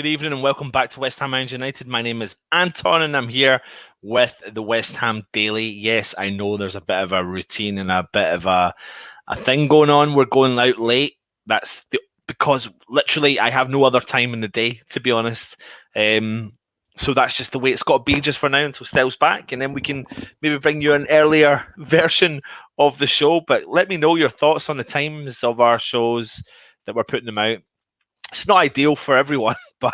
evening and welcome back to West Ham United. My name is Anton and I'm here with the West Ham Daily. Yes, I know there's a bit of a routine and a bit of a thing going on. We're going out late. Because literally I have no other time in the day, to be honest. So that's just the way it's got to be just for now until Stell's back, and then we can maybe bring you an earlier version of the show. But let me know your thoughts on the times of our shows that we're putting them out. It's not ideal for everyone, but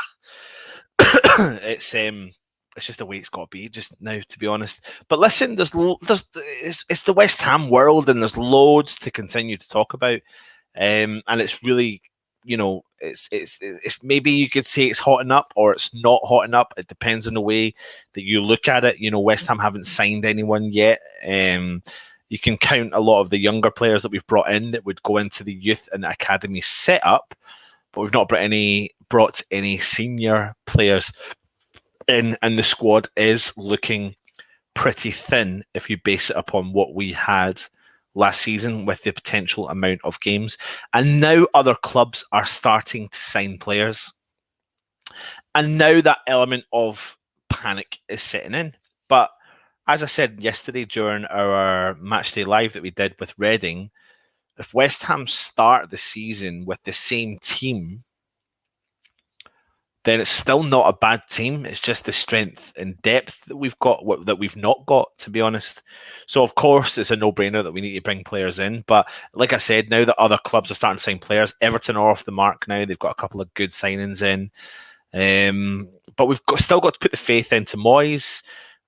it's just the way it's got to be just now, to be honest. But listen, it's the West Ham world, and there's loads to continue to talk about, and it's really, it's maybe you could say it's hotting up or it's not hotting up. It depends on the way that you look at it. West Ham haven't signed anyone yet. You can count a lot of the younger players that we've brought in that would go into the youth and academy setup. But we've not brought any senior players in, and the squad is looking pretty thin if you base it upon what we had last season with the potential amount of games. And now other clubs are starting to sign players. And now that element of panic is setting in. But as I said yesterday during our Matchday Live that we did with Reading, if West Ham start the season with the same team, then it's still not a bad team. It's just the strength and depth that we've got, that we've not got, to be honest. So, of course, it's a no-brainer that we need to bring players in. But like I said, now that other clubs are starting to sign players, Everton are off the mark now. They've got a couple of good signings in. But we've still got to put the faith into Moyes.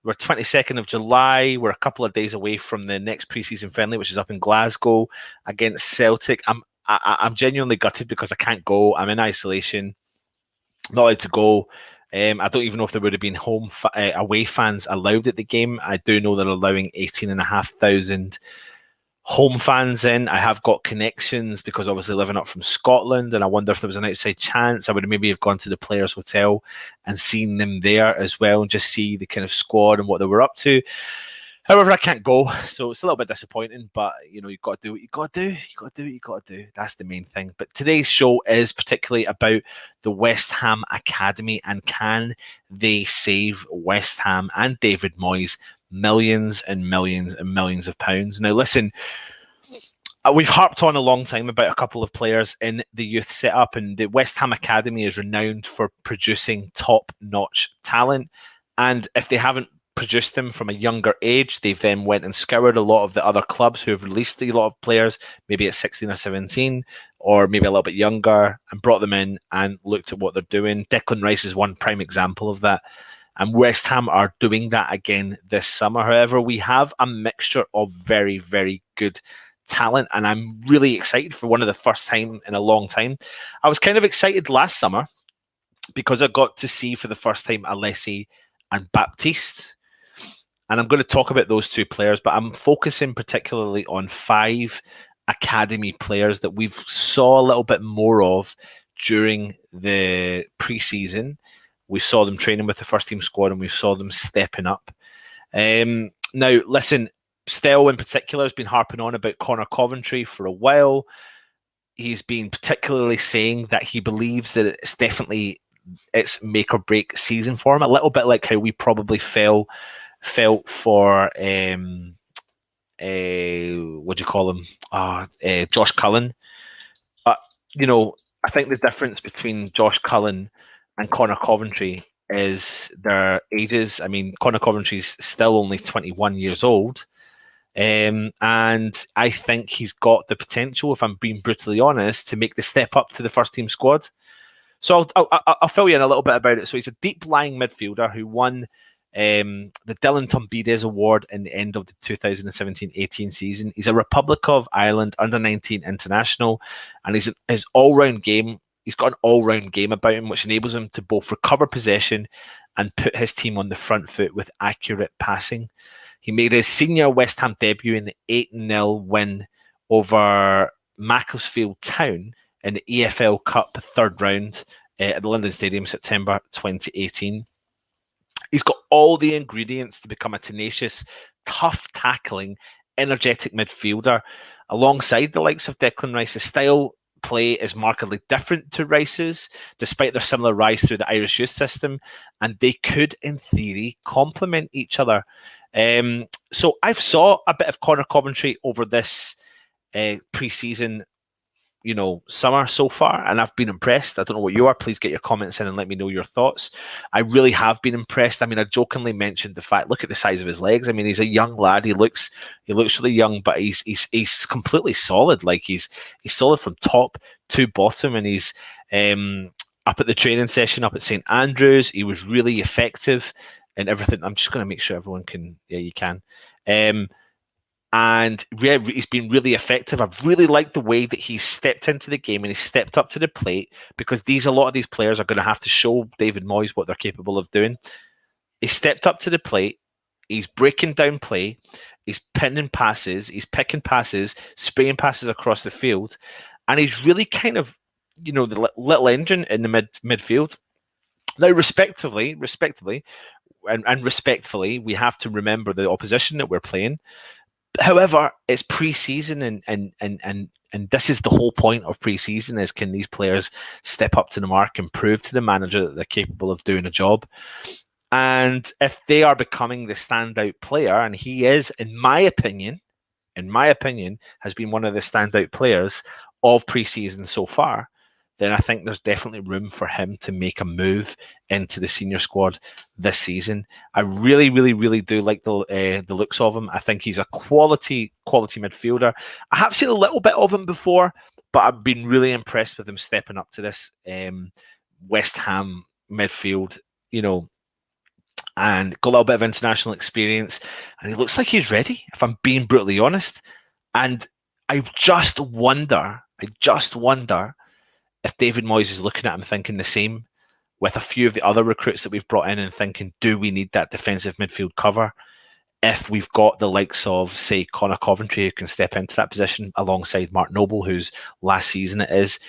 We're 22nd of July. We're a couple of days away from the next pre-season friendly, which is up in Glasgow against Celtic. I'm genuinely gutted because I can't go. I'm in isolation, not allowed to go. I don't even know if there would have been away fans allowed at the game. I do know they're allowing 18,500 home fans in. I have got connections because obviously living up from Scotland, and I wonder if there was an outside chance I would maybe have gone to the Players Hotel and seen them there as well and just see the kind of squad and what they were up to. However, I can't go, so it's a little bit disappointing, but you've got to do what you got to do. You got to do what you got to do. That's the main thing. But today's show is particularly about the West Ham Academy and can they save West Ham and David Moyes millions and millions and millions of pounds. Now, listen, we've harped on a long time about a couple of players in the youth setup, and the West Ham Academy is renowned for producing top-notch talent. And if they haven't produced them from a younger age, they've then went and scoured a lot of the other clubs who have released a lot of players, maybe at 16 or 17, or maybe a little bit younger, and brought them in and looked at what they're doing. Declan Rice is one prime example of that. And West Ham are doing that again this summer. However, we have a mixture of very, very good talent, and I'm really excited for one of the first time in a long time. I was kind of excited last summer because I got to see for the first time Alessi and Baptiste. And I'm going to talk about those two players, but I'm focusing particularly on 5 academy players that we've saw a little bit more of during the pre-season. We saw them training with the first team squad and we saw them stepping up. Now, listen, Stell in particular has been harping on about Conor Coventry for a while. He's been particularly saying that he believes that it's make or break season for him, a little bit like how we probably felt for what do you call him? Josh Cullen. But I think the difference between Josh Cullen and Conor Coventry is their ages. I mean, Conor Coventry's still only 21 years old. And I think he's got the potential, if I'm being brutally honest, to make the step up to the first team squad. So I'll fill you in a little bit about it. So he's a deep-lying midfielder who won the Dylan Tombides Award in the end of the 2017-18 season. He's a Republic of Ireland under-19 international, and his all-round game. He's got an all-round game about him, which enables him to both recover possession and put his team on the front foot with accurate passing. He made his senior West Ham debut in the 8-0 win over Macclesfield Town in the EFL Cup third round at the London Stadium, September 2018. He's got all the ingredients to become a tenacious, tough-tackling, energetic midfielder alongside the likes of Declan Rice. His style play is markedly different to Rice's, despite their similar rise through the Irish youth system, and they could, in theory, complement each other. So I've saw a bit of Conor Coventry over this pre-season, summer so far, and I've been impressed. I don't know what you are. Please get your comments in and let me know your thoughts. I really have been impressed. I mean, I jokingly mentioned the fact, look at the size of his legs. I mean, he's a young lad. He looks really young, but he's completely solid. Like he's solid from top to bottom, and he's up at the training session up at St Andrews. He was really effective and everything. I'm just going to make sure everyone can. Yeah, you can. And he's been really effective. I've really liked the way that he's stepped into the game and he's stepped up to the plate, because a lot of these players are going to have to show David Moyes what they're capable of doing. He stepped up to the plate. He's breaking down play. He's pinning passes. He's picking passes, spraying passes across the field. And he's really kind of, the little engine in the midfield. Now, respectively, and respectfully, we have to remember the opposition that we're playing. However, it's pre-season, and this is the whole point of pre-season: is can these players step up to the mark and prove to the manager that they're capable of doing a job? And if they are becoming the standout player, and he is, in my opinion, has been one of the standout players of pre-season so far, then I think there's definitely room for him to make a move into the senior squad this season. I really, really, really do like the looks of him. I think he's a quality midfielder. I have seen a little bit of him before, but I've been really impressed with him stepping up to this West Ham midfield, and got a little bit of international experience. And he looks like he's ready, if I'm being brutally honest. And I just wonder if David Moyes is looking at him thinking the same, with a few of the other recruits that we've brought in, and thinking, do we need that defensive midfield cover if we've got the likes of, say, Conor Coventry, who can step into that position alongside Mark Noble, whose last season it is.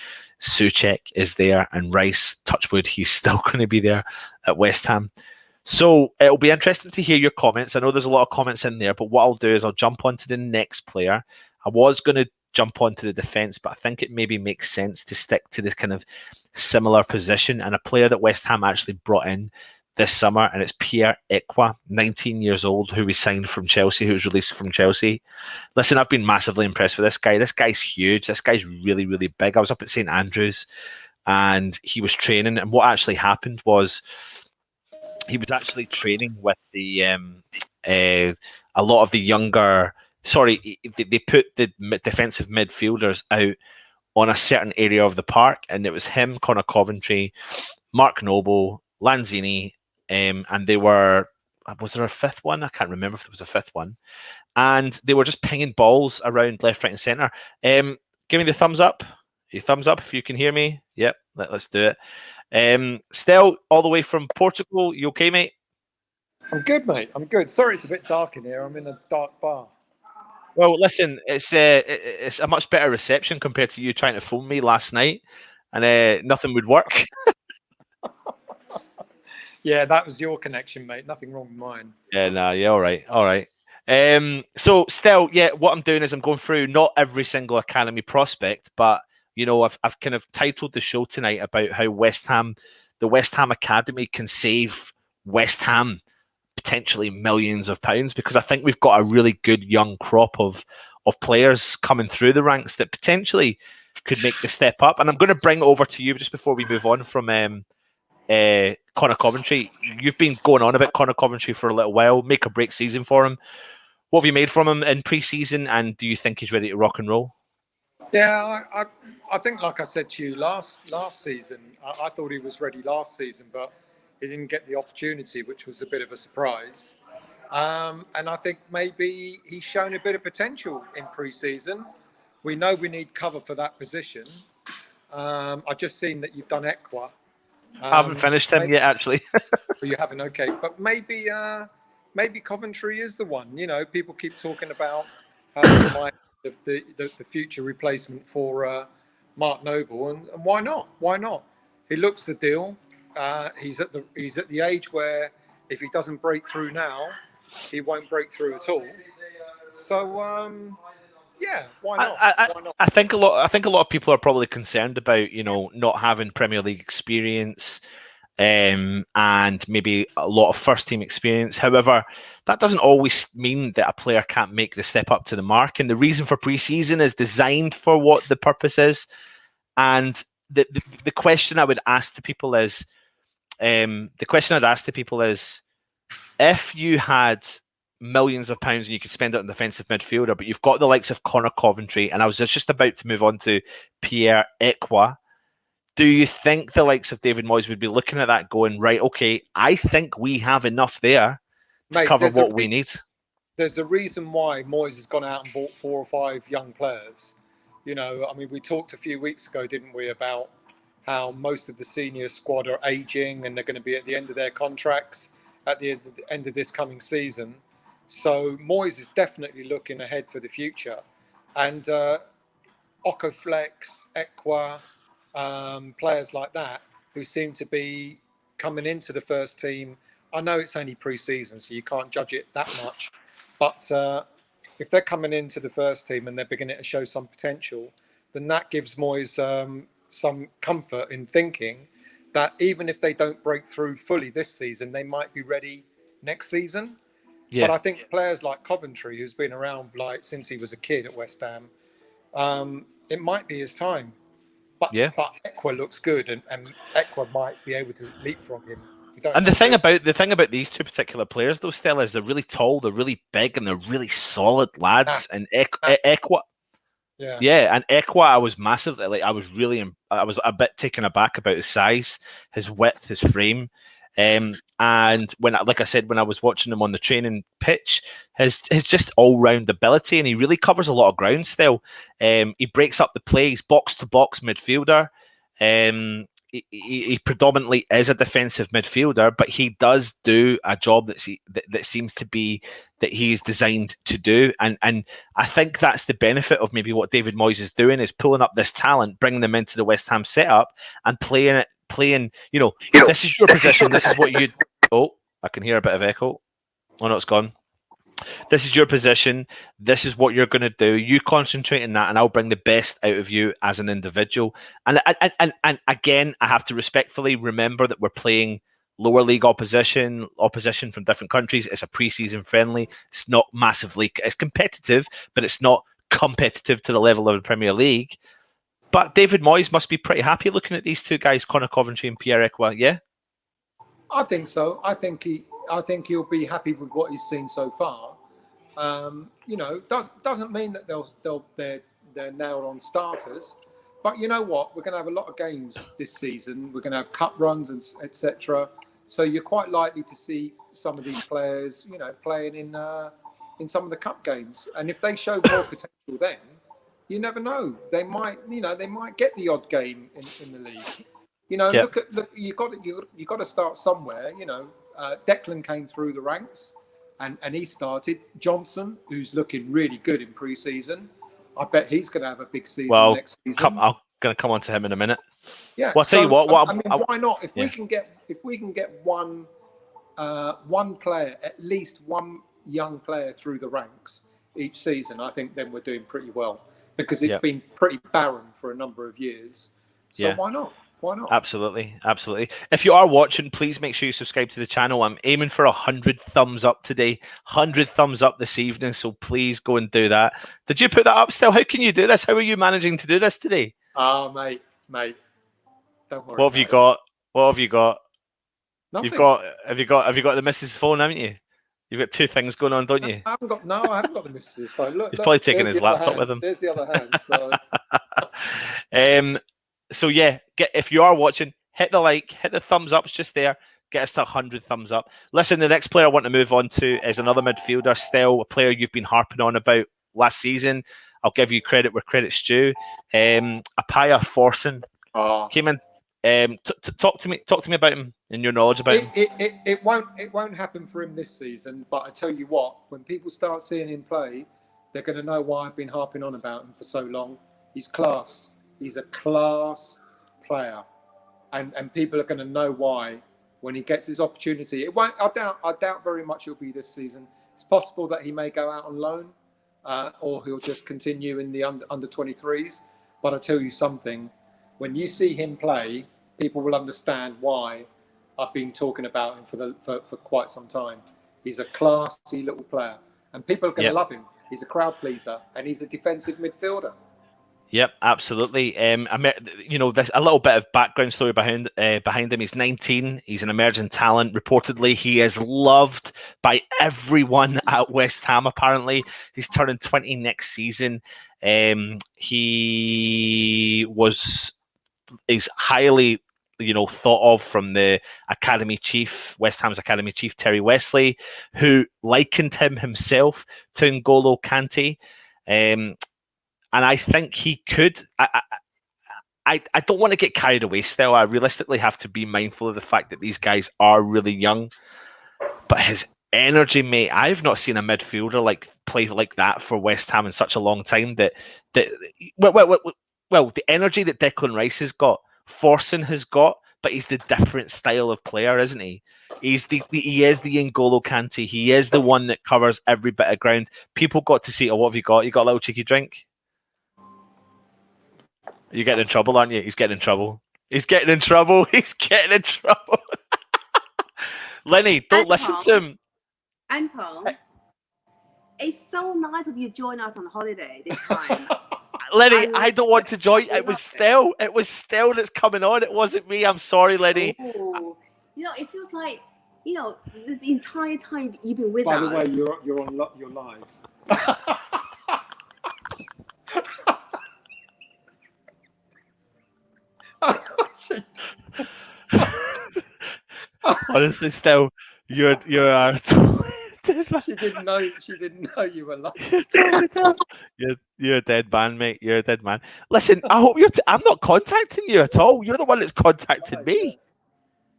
Souček is there, and Rice, touchwood, he's still going to be there at West Ham. So it'll be interesting to hear your comments. I know there's a lot of comments in there, but what I'll do is I'll jump on to the next player. I was going to jump onto the defence, but I think it maybe makes sense to stick to this kind of similar position, and a player that West Ham actually brought in this summer, and it's Pierre-Emerick, 19 years old, who we signed from Chelsea, who was released from Chelsea. Listen, I've been massively impressed with this guy. This guy's huge. This guy's really, really big. I was up at St Andrews and he was training, and what actually happened was he was actually training with the a lot of the younger. Sorry, they put the defensive midfielders out on a certain area of the park, and it was him, Conor Coventry, Mark Noble, Lanzini, and they were. Was there a fifth one? I can't remember if there was a fifth one. And they were just pinging balls around left, right, and centre. Give me the thumbs up. Your thumbs up if you can hear me. Yep, let's do it. Stel, all the way from Portugal. You okay, mate? I'm good, mate. I'm good. Sorry, it's a bit dark in here. I'm in a dark bar. Well, listen, it's a much better reception compared to you trying to phone me last night, and nothing would work. Yeah, that was your connection, mate. Nothing wrong with mine. Yeah, no, yeah, all right. So still, yeah, what I'm doing is I'm going through not every single academy prospect, but I've kind of titled the show tonight about how the West Ham Academy can save West Ham potentially millions of pounds, because I think we've got a really good young crop of players coming through the ranks that potentially could make the step up. And I'm going to bring it over to you just before we move on from Conor Coventry. You've been going on about Conor Coventry for a little while, make or break season for him. What have you made from him in pre-season, and do you think he's ready to rock and roll? Yeah, I think, like I said to you last season, I thought he was ready last season, but he didn't get the opportunity, which was a bit of a surprise. And I think maybe he's shown a bit of potential in pre-season. We know we need cover for that position. I've just seen that you've done Equa. I haven't finished him yet, actually. You haven't, okay. But maybe Coventry is the one. People keep talking about the future replacement for Mark Noble, and why not? Why not? He looks the deal. He's at the age where if he doesn't break through now, he won't break through at all. So Yeah, why I, not? I, Why not? I think a lot. I think a lot of people are probably concerned about not having Premier League experience, and maybe a lot of first team experience. However, that doesn't always mean that a player can't make the step up to the mark. And the reason for pre-season is designed for what the purpose is. And the question I would ask to people is, if you had millions of pounds and you could spend it on defensive midfielder, but you've got the likes of Conor Coventry, and I was just about to move on to Pierre Ekwa. Do you think the likes of David Moyes would be looking at that going, right, okay, I think we have enough there to Mate, cover what we need? There's a reason why Moyes has gone out and bought 4 or 5 young players. I mean, we talked a few weeks ago, didn't we, about how most of the senior squad are aging and they're going to be at the end of their contracts at the end of this coming season. So Moyes is definitely looking ahead for the future. And Okaflex, Ekwa, players like that who seem to be coming into the first team. I know it's only pre-season, so you can't judge it that much. But if they're coming into the first team and they're beginning to show some potential, then that gives Moyes some comfort in thinking that even if they don't break through fully this season, they might be ready next season. Yeah. But I think players like Coventry, who's been around since he was a kid at West Ham, it might be his time. But Ekwa looks good, and Ekwa might be able to leapfrog him. And the thing about these two particular players, though, Stella, is they're really tall, they're really big, and they're really solid lads. And Ekwa, and Ekwa, I was massively I was a bit taken aback about his size, his width, his frame. And when I was watching him on the training pitch, his just all round ability, and he really covers a lot of ground still. He breaks up the play, he's box to box midfielder. He predominantly is a defensive midfielder, but he does do a job that seems to be that he's designed to do. And I think that's the benefit of maybe what David Moyes is doing, is pulling up this talent, bringing them into the West Ham setup and playing, this is your position. This is what you... Oh, I can hear a bit of echo. Oh, no, it's gone. This is your position. This is what you're going to do. You concentrate on that, and I'll bring the best out of you as an individual. And again, I have to respectfully remember that we're playing lower league opposition from different countries. It's a pre-season friendly. It's not massively... It's competitive, but it's not competitive to the level of the Premier League. But David Moyes must be pretty happy looking at these two guys, Conor Coventry and Pierre Ekwa, yeah? I think so. I think he'll be happy with what he's seen so far. Doesn't mean that they're nailed on starters, but you know what? We're going to have a lot of games this season. We're going to have cup runs and etc. So you're quite likely to see some of these players, playing in some of the cup games. And if they show more potential, then you never know. They might get the odd game in the league. Look. You got to start somewhere. Declan came through the ranks, and he started. Johnson, who's looking really good in pre-season, I bet he's going to have a big season next season. I'm going to come on to him in a minute. Yeah. Well, I'll tell you what. Why not? If we can get one player, at least one young player through the ranks each season, I think then we're doing pretty well, because it's been pretty barren for a number of years. So why not? Why not? Absolutely. If you are watching, please make sure you subscribe to the channel. I'm aiming for 100 thumbs up today, 100 thumbs up this evening. So please go and do that. Did you put that up still? How can you do this? How are you managing to do this today? Oh, mate. Don't worry. What have you got? What have you got? Nothing. Have you got the missus' phone, haven't you? You've got two things going on, don't you? I haven't got the missus' phone. Look, he's probably taking his laptop with him. There's the other hand. So. So yeah, if you are watching, hit the like, hit the thumbs up. It's just there. Get us to 100 thumbs up. Listen, the next player I want to move on to is another midfielder, still a player you've been harping on about last season. I'll give you credit where credit's due. Apaya Forsen came in. Talk to me about him and your knowledge about him. It won't happen for him this season. But I tell you what, when people start seeing him play, they're going to know why I've been harping on about him for so long. He's class. He's a class player, and people are going to know why when he gets his opportunity. It won't. I doubt very much it'll be this season. It's possible that he may go out on loan, or he'll just continue in the under 23s. But I tell you something, when you see him play, people will understand why I've been talking about him for quite some time. He's a classy little player, and people are going to love him. He's a crowd pleaser, and he's a defensive midfielder. Yep, absolutely. There's a little bit of background story behind him. He's 19. He's an emerging talent. Reportedly, he is loved by everyone at West Ham. Apparently, he's turning 20 next season. He is highly, thought of from the academy chief, West Ham's academy chief, Terry Wesley, who likened him himself to N'Golo Kante. And I think he could. I don't want to get carried away still. I realistically have to be mindful of the fact that these guys are really young. But his energy, mate, I've not seen a midfielder play like that for West Ham in such a long time. The energy that Declan Rice has got, Forsen has got, but he's the different style of player, isn't he? He is the N'Golo Kante. He is the one that covers every bit of ground. People got to see, what have you got? You got a little cheeky drink? You're getting in trouble, aren't you? He's getting in trouble. He's getting in trouble. He's getting in trouble. Lenny, don't listen to him. Anton, it's so nice of you to join us on holiday this time. Lenny, I don't want to join. It was Stell that's coming on. It wasn't me. I'm sorry, Lenny. Ooh. It feels like, this entire time you've been with us. By the way, you're live. Honestly, still, you're She didn't know you were live. You're a dead man, mate. You're a dead man. Listen, I hope I'm not contacting you at all. You're the one that's contacted me.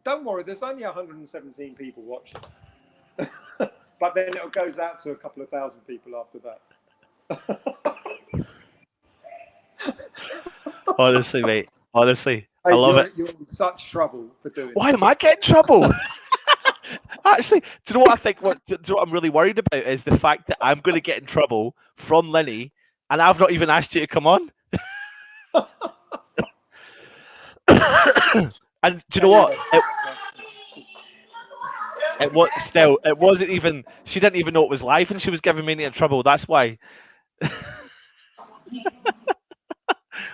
Don't worry, there's only 117 people watching. But then it goes out to a couple of thousand people after that. Honestly, mate. Honestly, I love it. You're in such trouble for doing Why am I getting trouble? Actually, do you know what I think? Do you know what I'm really worried about is the fact that I'm going to get in trouble from Lenny, and I've not even asked you to come on. And do you know what? It wasn't even. She didn't even know it was live, and she was giving me in trouble. That's why.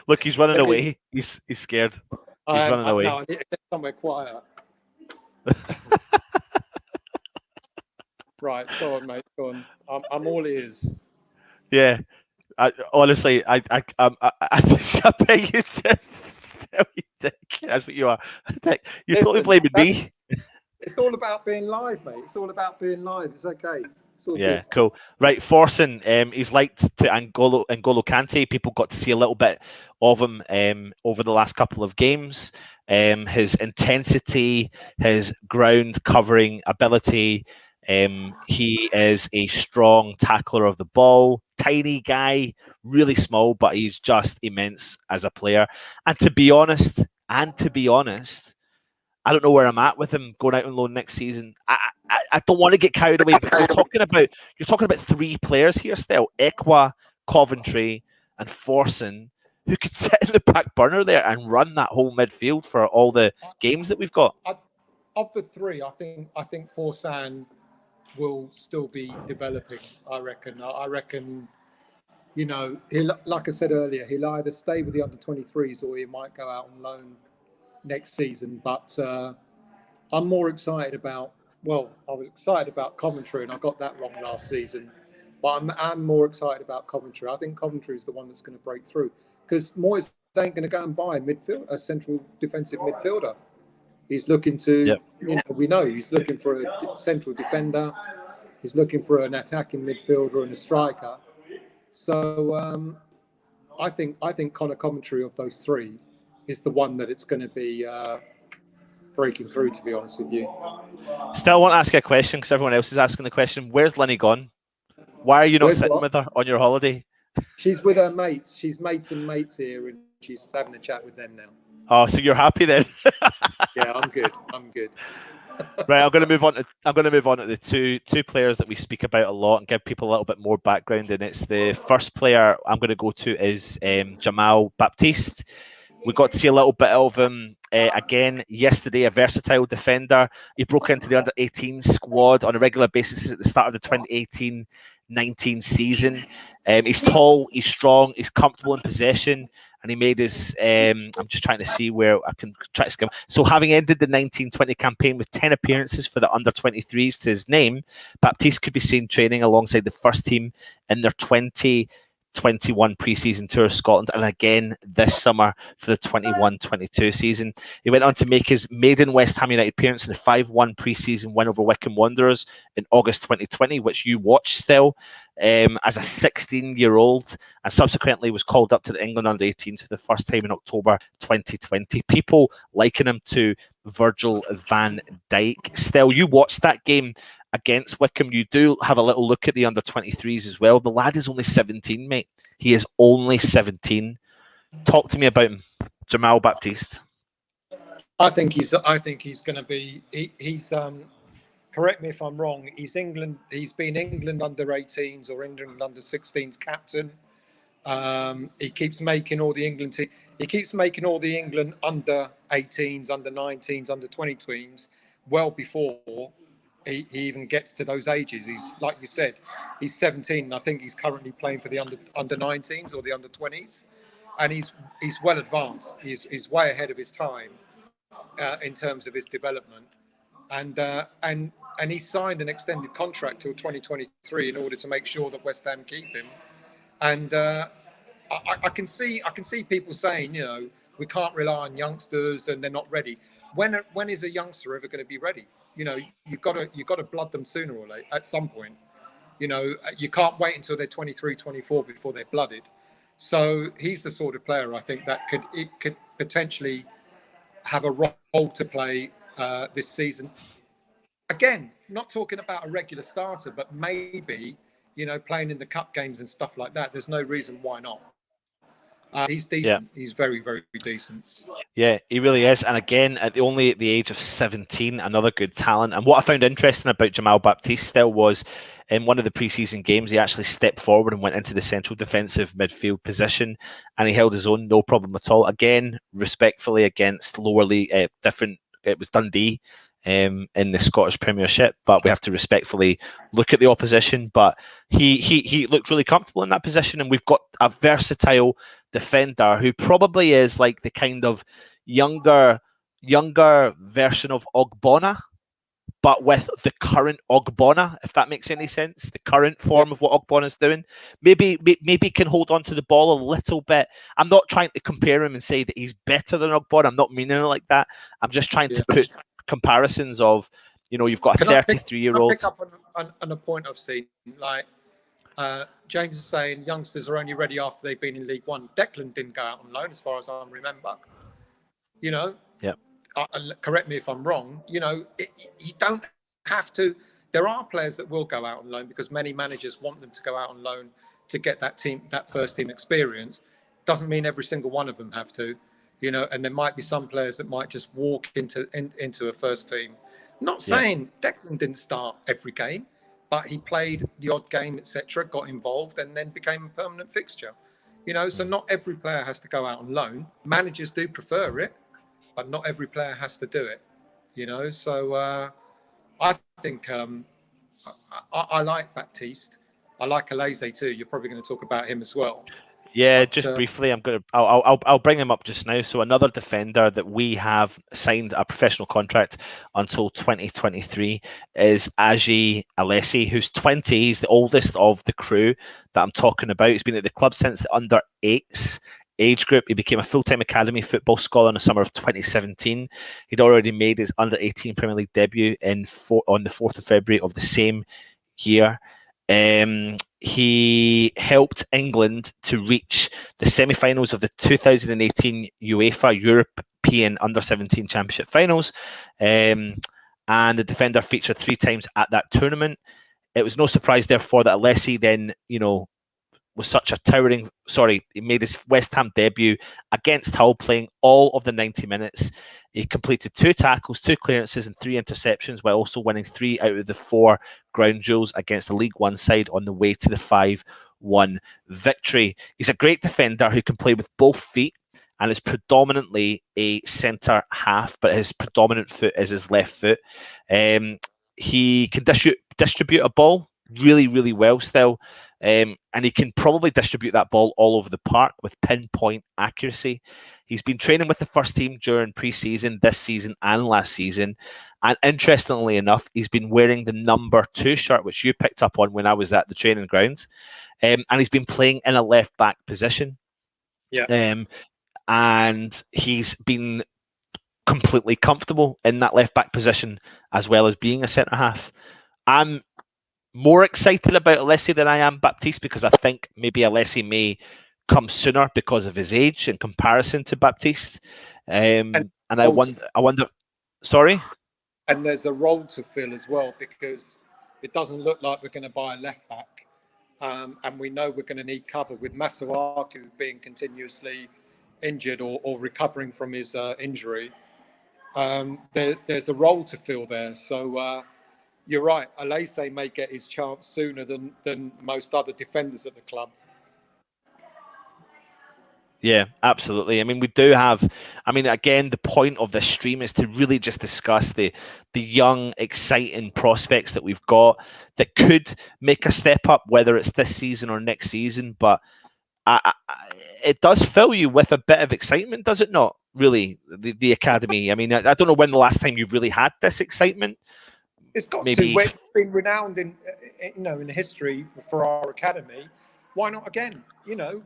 Look, he's running away. He's scared. He's running away. No, I need to get somewhere quiet. Right, go on, mate. Go on. I'm all ears. Yeah, honestly, I bet you said, that's what you are. You're totally blaming me. It's all about being live, mate. It's all about being live. It's okay. Yeah, cool. Right, Forsen, he's liked to N'Golo Kante. People got to see a little bit of him over the last couple of games. His intensity, his ground covering ability. He is a strong tackler of the ball. Tiny guy, really small, but he's just immense as a player. And to be honest, I don't know where I'm at with him going out on loan next season. I don't want to get carried away. But you're talking about three players here still: Ekwa, Coventry, and Forsen, who could sit in the back burner there and run that whole midfield for all the games that we've got. Of the three, I think Forsen will still be developing. I reckon. Like I said earlier, he'll either stay with the under-23s or he might go out on loan next season. But I'm more excited about. Well, I was excited about Coventry, and I got that wrong last season. But I'm more excited about Coventry. I think Coventry is the one that's going to break through because Moyes ain't going to go and buy a central defensive midfielder. He's looking to, we know he's looking for a central defender. He's looking for an attacking midfielder and a striker. So I think Conor Coventry of those three is the one that it's going to be breaking through, to be honest with you. Still want to ask you a question because everyone else is asking the question. Where's Lenny gone? Why are you not sitting with her on your holiday? She's with her mates. She's mates and mates here, and she's having a chat with them now. Oh, so you're happy then? Yeah, I'm good. Right, I'm going to move on to the two players that we speak about a lot and give people a little bit more background. And it's the first player I'm going to go to is Jamal Baptiste. We got to see a little bit of him again yesterday, a versatile defender. He broke into the under-18 squad on a regular basis at the start of the 2018-19 season. He's tall, he's strong, he's comfortable in possession, and he made his... I'm just trying to see where I can try to skim. So having ended the 19-20 campaign with 10 appearances for the under-23s to his name, Baptiste could be seen training alongside the first team in their 2021 pre-season tour of Scotland, and again this summer for the 21-22 season. He went on to make his maiden West Ham United appearance in a 5-1 pre-season win over Wycombe Wanderers in August 2020, which you watched still, as a 16-year-old, and subsequently was called up to the England under-18s for the first time in October 2020. People liken him to Virgil van Dijk. Still, you watched that game against Wycombe. You do have a little look at the under-23s as well. The lad is only 17, mate. He is only 17. Talk to me about him, Jamal Baptiste. I think he's going to be. He's. Correct me if I'm wrong. He's been England under-18s or England under-16s captain. He keeps making all the England team. He keeps making all the England under-18s, under-19s, under-20 teams well before he even gets to those ages. He's, like you said, he's 17, and I think he's currently playing for the under-19s or the under-20s, and he's well advanced. He's way ahead of his time in terms of his development, and he signed an extended contract till 2023 in order to make sure that West Ham keep him. And I can see people saying, we can't rely on youngsters and they're not ready. When is a youngster ever going to be ready? You've got to blood them sooner or later at some point. You can't wait until they're 23, 24 before they're blooded. So he's the sort of player I think that could potentially have a role to play this season. Again, not talking about a regular starter, but maybe, playing in the cup games and stuff like that. There's no reason why not. He's decent. Yeah. He's very, very decent. Yeah, he really is. And again, at the age of 17, another good talent. And what I found interesting about Jamal Baptiste still was in one of the preseason games, he actually stepped forward and went into the central defensive midfield position, and he held his own, no problem at all. Again, respectfully against lower league, it was Dundee in the Scottish Premiership, but we have to respectfully look at the opposition. But he looked really comfortable in that position, and we've got a versatile defender who probably is like the kind of younger version of Ogbonna, but with the current Ogbonna, if that makes any sense. The current form of what Ogbonna's doing. Maybe can hold on to the ball a little bit. I'm not trying to compare him and say that he's better than Ogbonna. I'm not meaning it like that. I'm just trying to put comparisons of, you've got a 33-year-old. Pick up on a point I've seen. Like James is saying, youngsters are only ready after they've been in League One. Declan didn't go out on loan, as far as I remember. Yeah. Correct me if I'm wrong. You don't have to. There are players that will go out on loan because many managers want them to go out on loan to get that first team experience. Doesn't mean every single one of them have to. And there might be some players that might just walk into a first team. Not saying Declan didn't start every game, but he played the odd game, etc., got involved, and then became a permanent fixture. So not every player has to go out on loan. Managers do prefer it, but not every player has to do it. So I think I like Baptiste. I like Alese too. You're probably going to talk about him as well. Yeah, but, just briefly, I'll bring him up just now. So another defender that we have signed a professional contract until 2023 is Aji Alesi, who's 20. He's the oldest of the crew that I'm talking about. He's been at the club since the under-8s age group. He became a full-time academy football scholar in the summer of 2017. He'd already made his under-18 Premier League debut on the 4th of February of the same year. He helped England to reach the semi-finals of the 2018 UEFA European Under-17 Championship finals, and the defender featured 3 times at that tournament. It was no surprise, therefore, that Alesi then, was such a towering. Sorry, he made his West Ham debut against Hull, playing all of the 90 minutes. He completed 2 tackles, 2 clearances, and 3 interceptions, while also winning 3 out of the 4 ground duels against the League One side on the way to the 5-1 victory. He's a great defender who can play with both feet and is predominantly a centre half, but his predominant foot is his left foot. He can distribute a ball really, really well still. And he can probably distribute that ball all over the park with pinpoint accuracy. He's been training with the first team during pre-season, this season and last season. And interestingly enough, he's been wearing the number 2 shirt, which you picked up on when I was at the training grounds. And he's been playing in a left-back position. Yeah. And he's been completely comfortable in that left-back position, as well as being a centre-half. I'm more excited about Alessi than I am Baptiste, because I think maybe Alessi may come sooner because of his age in comparison to Baptiste. And I wonder. Sorry? And there's a role to fill as well, because it doesn't look like we're going to buy a left back. And we know we're going to need cover with Masuaku being continuously injured or recovering from his injury. There's a role to fill there. So you're right. Alese may get his chance sooner than most other defenders at the club. Yeah, absolutely. I mean, we do have, again, the point of this stream is to really just discuss the young, exciting prospects that we've got that could make a step up, whether it's this season or next season. But it does fill you with a bit of excitement, does it not? Really, the academy. I mean, I don't know when the last time you really had this excitement. It's got to. We've been renowned in history for our academy. Why not again?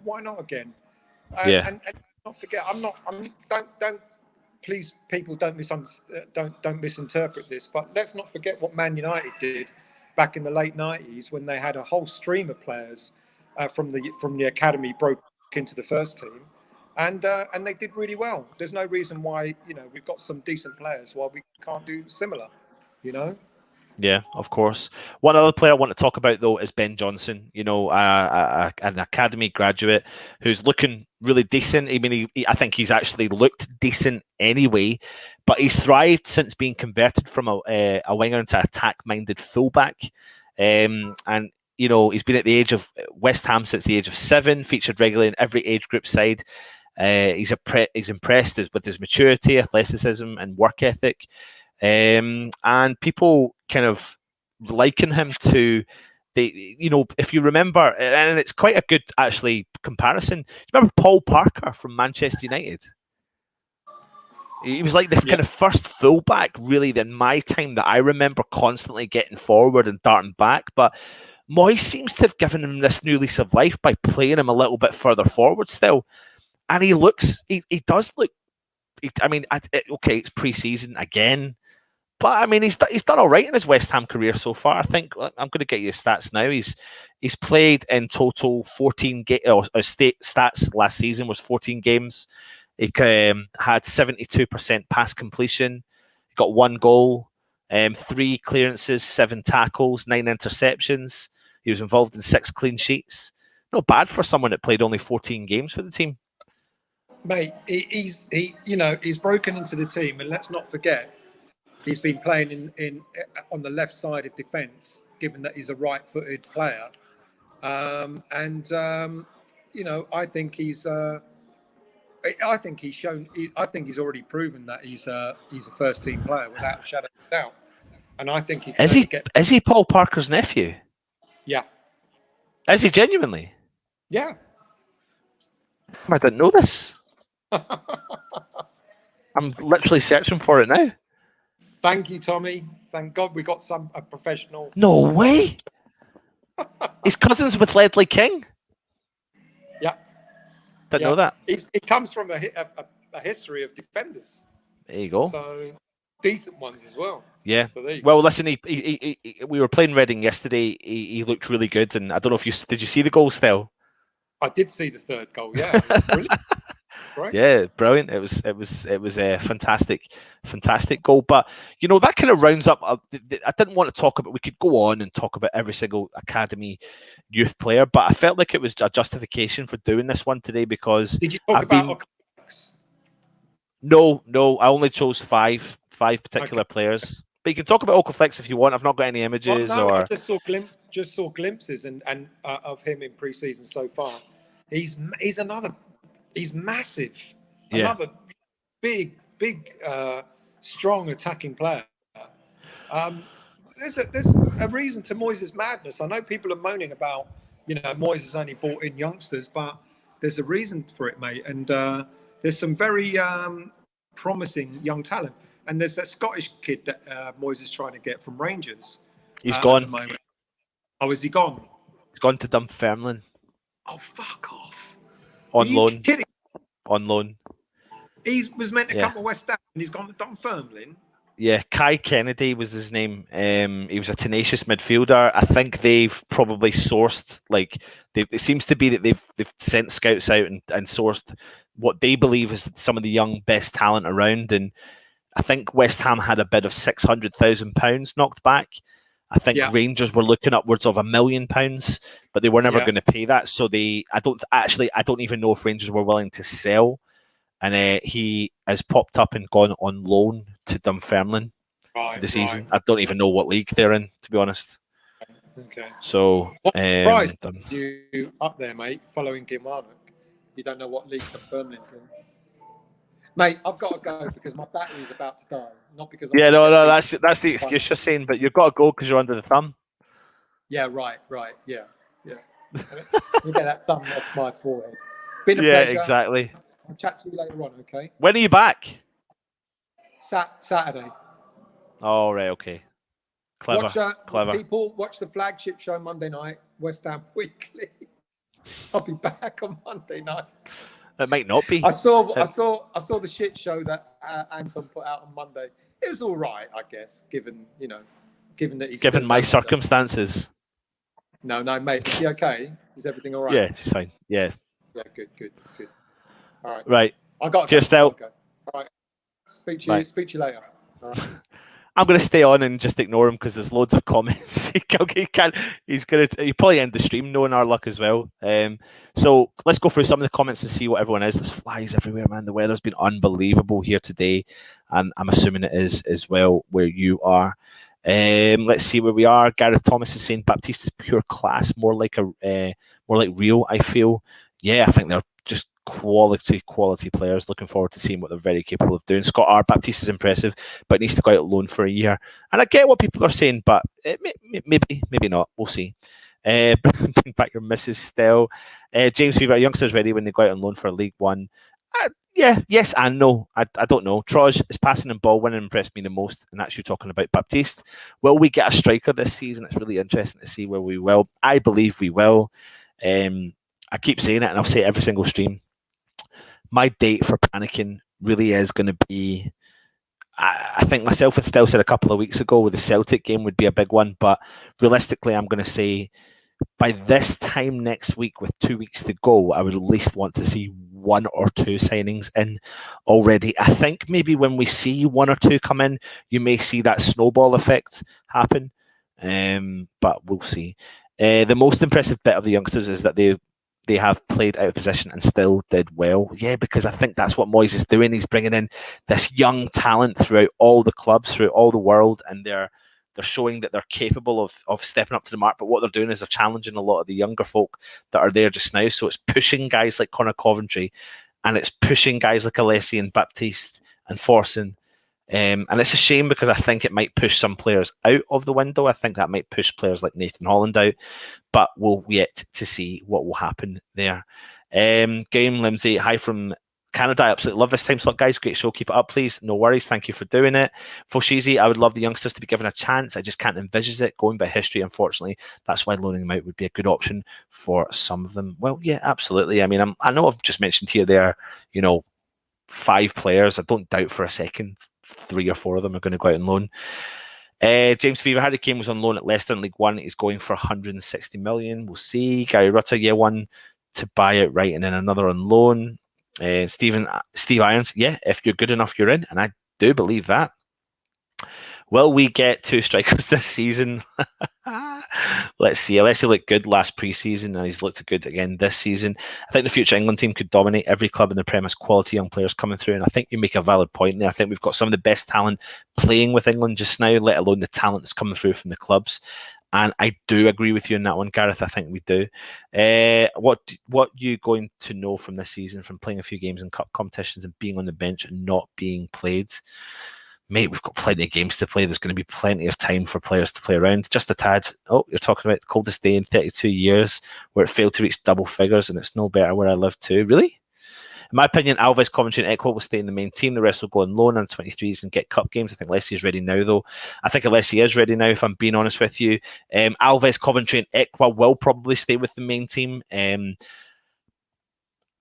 Why not again? And not forget, don't please, people don't misinterpret this, but let's not forget what Man United did back in the late 90s when they had a whole stream of players from the academy broke into the first team, and they did really well. There's no reason why we've got some decent players why we can't do similar. Yeah, of course. One other player I want to talk about, though, is Ben Johnson, an academy graduate who's looking really decent. I mean, I think he's actually looked decent anyway, but he's thrived since being converted from a winger into attack-minded fullback. And, he's been at the age of West Ham since the age of 7, featured regularly in every age group side. He's impressed with his maturity, athleticism, and work ethic. And people kind of liken him to if you remember, and it's quite a good actually comparison. Do you remember Paul Parker from Manchester United? He was like the kind of first fullback, really, in my time that I remember constantly getting forward and darting back. But Moyes seems to have given him this new lease of life by playing him a little bit further forward still, and he does look. Okay, it's pre-season again. But I mean, he's done all right in his West Ham career so far. I think I'm going to get you his stats now. He's played in total 14 games. Stats last season was 14 games. He had 72% pass completion. He got 1 goal, 3 clearances, 7 tackles, 9 interceptions. He was involved in 6 clean sheets. Not bad for someone that played only 14 games for the team. Mate, he's broken into the team, and let's not forget. He's been playing on the left side of defence, given that he's a right-footed player, I think he's already proven that he's a first-team player without a shadow of doubt. And I think he can is he Paul Parker's nephew? Yeah. Is he genuinely? Yeah. I didn't know this. I'm literally searching for it now. Thank you, Tommy. Thank God we got a professional. No way. He's cousins with Ledley King. Yeah. Didn't know that. It comes from a history of defenders. There you go. So decent ones as well. Yeah. So there you well, go. Listen, we were playing Reading yesterday. He looked really good, and I don't know if did you see the goal still? I did see the third goal. Yeah, brilliant. great. Yeah, brilliant. It was a fantastic goal. But you know that kind of rounds up. I didn't want to talk about. We could go on and talk about every single academy youth player, but I felt like it was a justification for doing this one today because Did you talk about? No, I only chose five particular players. But you can talk about Okaflex if you want. I've not got any images I just saw glimpses and of him in pre-season so far. He's massive. Yeah. Another big, strong attacking player. There's a reason to Moyes' madness. I know people are moaning about, Moyes has only brought in youngsters, but there's a reason for it, mate. And there's some very promising young talent. And there's that Scottish kid that Moyes is trying to get from Rangers. He's gone. At the moment. Oh, is he gone? He's gone to Dunfermline. Oh, fuck off. On loan. Kidding? On loan. He was meant to come to West Ham and he's gone to Dunfermline. Yeah, Kai Kennedy was his name. He was a tenacious midfielder. I think they've probably sourced, it seems to be that they've sent scouts out and sourced what they believe is some of the young best talent around. And I think West Ham had a bid of £600,000 knocked back. I think Rangers were looking upwards of £1 million, but they were never going to pay that. So I don't even know if Rangers were willing to sell. And he has popped up and gone on loan to Dunfermline for the season. I don't even know what league they're in, to be honest. Okay. So, surprised you up there, mate, following Gilmarnock. You don't know what league Dunfermline's in. Mate, I've got to go because my battery is about to die. Not because that's the excuse you're saying, but you've got to go because you're under the thumb. Yeah, right. Yeah. You get that thumb off my forehead. Been a pleasure. Exactly. I'll chat to you later on, okay? When are you back? Saturday. Oh, right, okay. Clever. People watch the flagship show Monday night, West Ham Weekly. I'll be back on Monday night. It might not be. I saw the shit show that Anton put out on Monday. It was all right, I guess, given that he's given my circumstances. No, mate. Is he okay? Is everything all right? Yeah, she's fine. Yeah. Yeah, good. All right. Right. I got to go. All right. Speak to you later. All right. I'm going to stay on and just ignore him because there's loads of comments. He'll probably end the stream knowing our luck as well. So let's go through some of the comments and see what everyone is. There's flies everywhere, man. The weather's been unbelievable here today, and I'm assuming it is as well where you are. Let's see where we are. Gareth Thomas is saying Baptiste is pure class, more like Rio. I feel. Yeah, I think they're just quality players. Looking forward to seeing what they're very capable of doing. Scott R. Baptiste is impressive, but needs to go out on loan for a year. And I get what people are saying, but maybe not. We'll see. Bring back your Mrs. Stell. James Fever, youngsters ready when they go out on loan for League One. Yes and no. I don't know. Troj is passing and ball winning impressed me the most, and that's you talking about Baptiste. Will we get a striker this season? It's really interesting to see where we will. I believe we will. I keep saying it, and I'll say it every single stream. My date for panicking really is going to be, I think myself and Stell said a couple of weeks ago with the Celtic game would be a big one, but realistically I'm going to say by this time next week with 2 weeks to go, I would at least want to see 1 or 2 signings in already. I think maybe when we see 1 or 2 come in, you may see that snowball effect happen, but we'll see. The most impressive bit of the youngsters is that they have played out of position and still did well. Yeah, because I think that's what Moyes is doing. He's bringing in this young talent throughout all the clubs, throughout all the world, and they're showing that they're capable of stepping up to the mark. But what they're doing is they're challenging a lot of the younger folk that are there just now. So it's pushing guys like Conor Coventry, and it's pushing guys like Alessi and Baptiste and Forsen. And it's a shame because I think it might push some players out of the window. I think that might push players like Nathan Holland out, but we'll yet to see what will happen there. Game Limsey, hi from Canada. I absolutely love this time slot, guys. Great show. Keep it up, please. No worries. Thank you for doing it. Foshizi, I would love the youngsters to be given a chance. I just can't envisage it going by history, unfortunately. That's why loaning them out would be a good option for some of them. Well, yeah, absolutely. I mean, I know I've just mentioned here there, 5 players. I don't doubt for a second 3 or 4 of them are going to go out on loan. James Fever, Harry Kane was on loan at Leicester in League One. He's going for 160 million. We'll see. Gary Rutter, 1 to buy outright and then another on loan. Steve Irons, yeah, if you're good enough, you're in, and I do believe that. Will we get 2 strikers this season? Let's see. Alessi looked good last pre-season, and he's looked good again this season. I think the future England team could dominate. Every club in the Prem has quality young players coming through, and I think you make a valid point there. I think we've got some of the best talent playing with England just now, let alone the talent that's coming through from the clubs. And I do agree with you on that one, Gareth. I think we do. What you going to know from this season, from playing a few games in cup competitions and being on the bench and not being played? Mate, we've got plenty of games to play. There's going to be plenty of time for players to play around. Just a tad. Oh, you're talking about the coldest day in 32 years where it failed to reach double figures, and it's no better where I live too. Really? In my opinion, Alves, Coventry and Ekwell will stay in the main team. The rest will go on loan on 23s and get cup games. I think Alessi is ready now, though. I think Alessi is ready now, if I'm being honest with you. Alves, Coventry and Ekwell will probably stay with the main team. I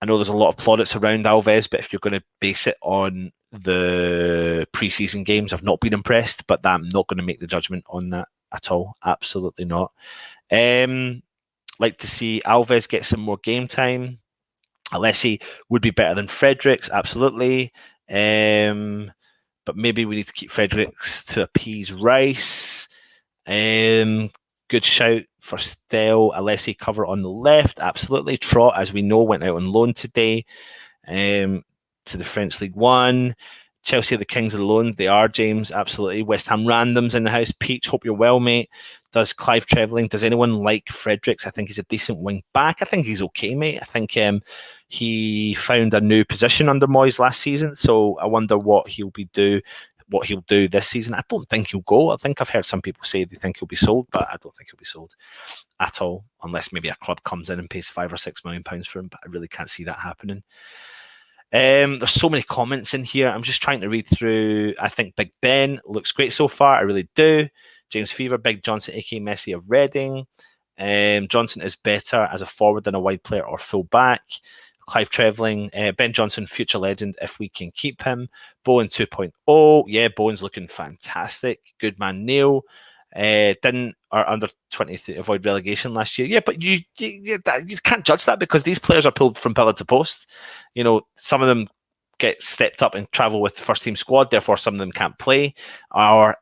know there's a lot of plaudits around Alves, but if you're going to base it on the pre-season games, I've not been impressed, but I'm not going to make the judgment on that at all. Absolutely not. Like to see Alves get some more game time. Alessi would be better than Fredericks, absolutely. But maybe we need to keep Fredericks to appease Rice. Good shout for Stell. Alessi cover on the left, absolutely. Trot, as we know, went out on loan today to the French League One. Chelsea are the kings of the loan. They are, James, absolutely. West Ham randoms in the house. Peach, hope you're well, mate. Does Clive travelling? Does anyone like Fredericks? I think he's a decent wing back. I think he's okay, mate. I think he found a new position under Moyes last season, so I wonder what he'll do this season. I don't think he'll go. I think I've heard some people say they think he'll be sold, but I don't think he'll be sold at all, unless maybe a club comes in and pays £5 or £6 million for him, but I really can't see that happening. There's so many comments in here. I'm just trying to read through. I think Big Ben looks great so far. I really do. James Fever, Big Johnson, aka Messi of Reading. Johnson is better as a forward than a wide player or full back. Clive Travelling, Ben Johnson, future legend if we can keep him. Bowen 2.0. Yeah, Bowen's looking fantastic. Good man, Neil. Didn't our under 23 avoid relegation last year? Yeah, but you can't judge that because these players are pulled from pillar to post. You know, some of them get stepped up and travel with the first team squad, therefore some of them can't play, or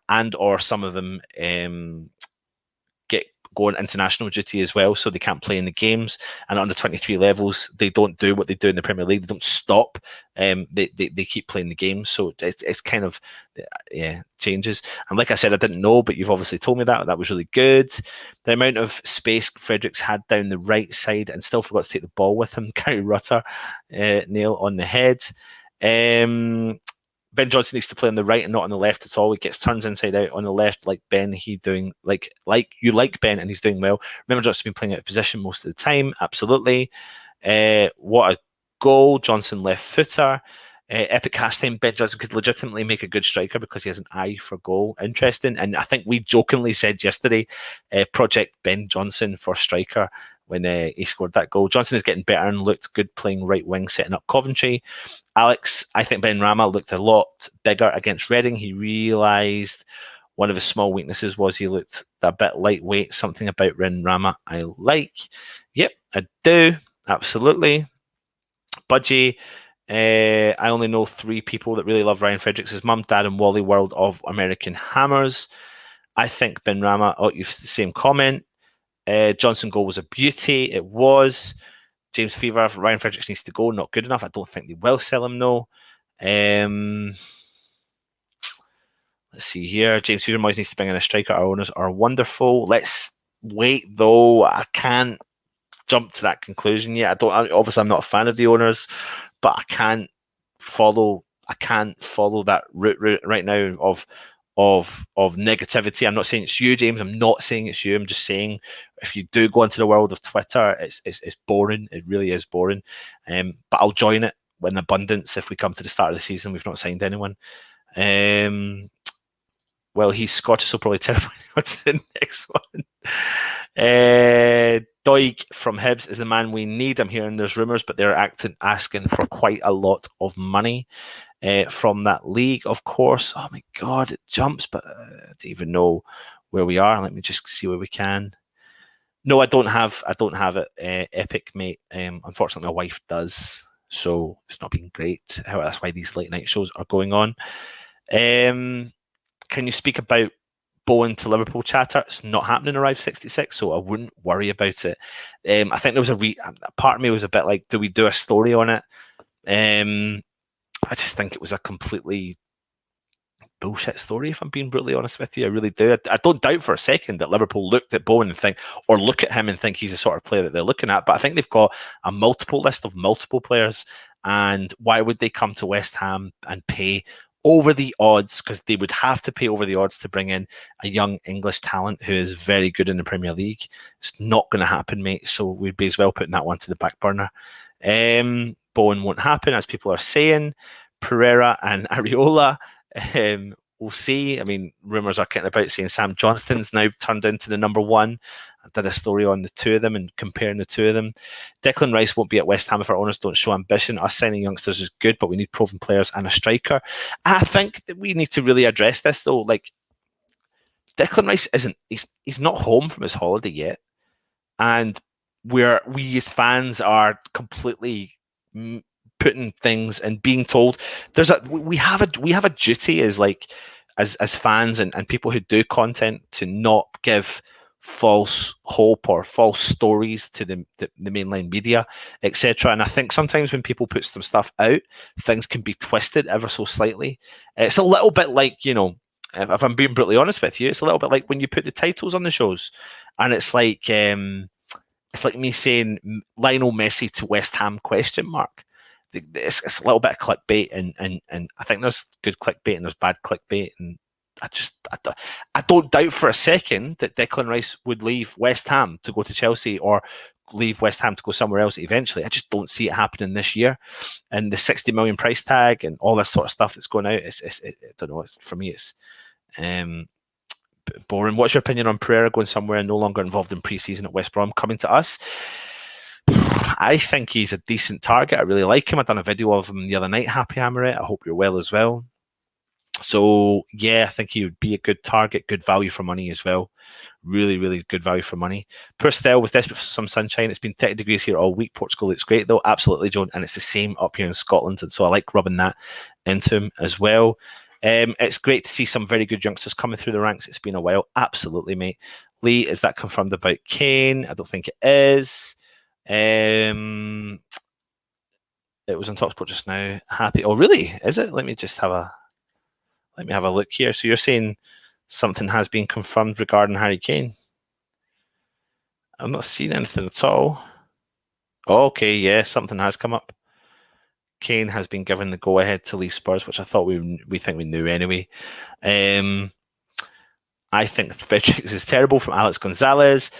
some of them get go on international duty as well, so they can't play in the games. And under 23 levels, they don't do what they do in the Premier League. They don't stop. They keep playing the games. So it's kind of changes. And like I said, I didn't know, but you've obviously told me that. That was really good. The amount of space Fredericks had down the right side and still forgot to take the ball with him. Gary Rutter, nail on the head. Ben Johnson needs to play on the right and not on the left at all. He gets turns inside out on the left like Ben. He doing like you like Ben and he's doing well. Remember, Johnson's been playing out of position most of the time. Absolutely. What a goal. Johnson left footer. Epic cast time. Ben Johnson could legitimately make a good striker because he has an eye for goal. Interesting. And I think we jokingly said yesterday, Project Ben Johnson for striker when he scored that goal. Johnson is getting better and looked good playing right wing, setting up Coventry. Alex, I think Ben Rama looked a lot bigger against Reading. He realised one of his small weaknesses was he looked a bit lightweight. Something about Ben Rama I like. Yep, I do. Absolutely. Budgie, I only know 3 people that really love Ryan Fredericks. His mum, dad, and Wally World of American Hammers. I think Ben Rama, you've the same comment. Johnson goal was a beauty. It was. James Fever, Ryan Fredericks needs to go. Not good enough. I don't think they will sell him, no. Let's see here. James Fever Moyes needs to bring in a striker. Our owners are wonderful. Let's wait, though. I can't jump to that conclusion yet. Obviously, I'm not a fan of the owners, but I can't follow that route right now of negativity. I'm not saying it's you, James. I'm not saying it's you. I'm just saying if you do go into the world of Twitter, it's boring. It really is boring. But I'll join it in abundance if we come to the start of the season. We've not signed anyone. Well, he's Scottish, so probably terrible. What's the next one? Doig from Hibs is the man we need. I'm hearing there's rumours, but they're asking for quite a lot of money. From that league, of course. Oh my God, it jumps, but I don't even know where we are. Let me just see where we can. No, I don't have it. Epic, mate. Unfortunately, my wife does. so it's not been great. That's why these late night shows are going on. Can you speak about Bowen to Liverpool chatter? It's not happening Arrive 66, so I wouldn't worry about it. I think there was a part of me was a bit like, do we do a story on it? I just think it was a completely bullshit story, if I'm being brutally honest with you. I really do. I don't doubt for a second that Liverpool looked at Bowen and think, or look at him and think he's the sort of player that they're looking at, but I think they've got a multiple list of multiple players, and why would they come to West Ham and pay over the odds, because they would have to pay over the odds to bring in a young English talent who is very good in the Premier League? It's not going to happen, mate, so we'd be as well putting that one to the back burner. Bowen won't happen, as people are saying. Pereira and Areola, we'll see. I mean, rumours are getting about saying Sam Johnston's now turned into the number one. I did a story on the two of them and comparing the two of them. Declan Rice won't be at West Ham if our owners don't show ambition. Us signing youngsters is good, but we need proven players and a striker. I think that we need to really address this, though. Like, Declan Rice he's not home from his holiday yet, and we as fans are completely putting things and being told we have a duty as fans and people who do content to not give false hope or false stories to the mainline media, etc. And I think sometimes when people put some stuff out, things can be twisted ever so slightly. It's a little bit like, you know, if I'm being brutally honest with you, it's a little bit like when you put the titles on the shows, and it's like me saying Lionel Messi to West Ham ? It's a little bit of clickbait, and I think there's good clickbait and there's bad clickbait, and I don't doubt for a second that Declan Rice would leave West Ham to go to Chelsea or leave West Ham to go somewhere else eventually. I just don't see it happening this year, and the 60 million price tag and all this sort of stuff that's going out, I don't know, for me it's boring. What's your opinion on Pereira going somewhere and no longer involved in pre-season at West Brom coming to us? I think he's a decent target. I really like him. I've done a video of him the other night. Happy Hammerette. I hope you're well as well. So yeah, I think he would be a good target, good value for money as well. Really, really good value for money. Purcell was desperate for some sunshine. It's been 30 degrees here all week. Portugal looks great though. Absolutely, Joan. And it's the same up here in Scotland. And so I like rubbing that into him as well. It's great to see some very good youngsters coming through the ranks. It's been a while. Absolutely, mate. Lee, is that confirmed about Kane? I don't think it is. It was on TalkSport just now. Happy. Oh, really? Is it? Let me have a look here. So you're saying something has been confirmed regarding Harry Kane? I'm not seeing anything at all. Okay, yeah, something has come up. Kane has been given the go-ahead to leave Spurs, which I thought we think we knew anyway. I think Fredericks is terrible from Alex Gonzalez.